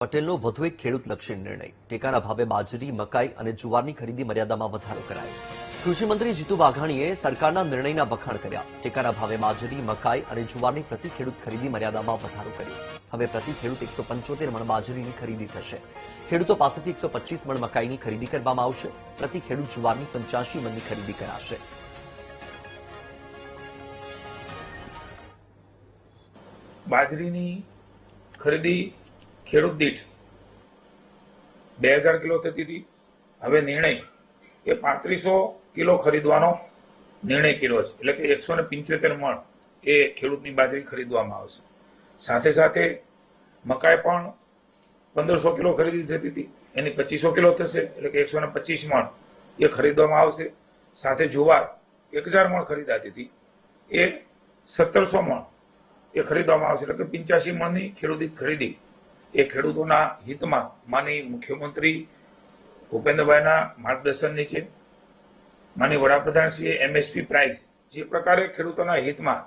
પટેલનો વધુ એક ખેડૂતલક્ષી નિર્ણય. ટેકાના ભાવે બાજરી, મકાઈ અને જુવારની ખરીદી મર્યાદામાં વધારો કરાયો. કૃષિમંત્રી જીતુ વાઘાણીએ સરકારના નિર્ણયના વખાણ કર્યા. ટેકાના ભાવે બાજરી, મકાઈ અને જુવારની પ્રતિ ખેડૂત ખરીદી મર્યાદામાં વધારો કર્યો. હવે પ્રતિ ખેડૂત 175 મણ બાજરીની ખરીદી થશે. ખેડૂતો પાસેથી 125 મણ મકાઈની ખરીદી કરવામાં આવશે. પ્રતિ ખેડૂત જુવારની 85 મણની ખરીદી કરાશે. બાજરીની ખરીદી ખેડૂત દીઠ 2000 કિલો થતી હતી. હવે નિર્ણય એ 3500 કિલો ખરીદવાનો નિર્ણય કર્યો છે. એટલે કે 175 મણ એ ખેડૂતની બાજરી ખરીદવામાં આવશે. સાથે સાથે મકાઈ પણ 1500 કિલો ખરીદી થતી હતી, એની 2500 કિલો થશે. એટલે કે 125 મણ એ ખરીદવામાં આવશે. સાથે જુવાર 1000 મણ ખરીદાતી હતી, એ 1700 મણ એ ખરીદવામાં આવશે. એટલે કે 85 મણની ખેડૂત ખરીદી એ ખેડૂતોના હિતમાં માનનીય મુખ્યમંત્રી ભૂપેન્દ્રભાઈના માર્ગદર્શન નીચે માનનીય વડાપ્રધાનશ્રીએ MSP પ્રાઇસ જે પ્રકારે ખેડૂતોના હિતમાં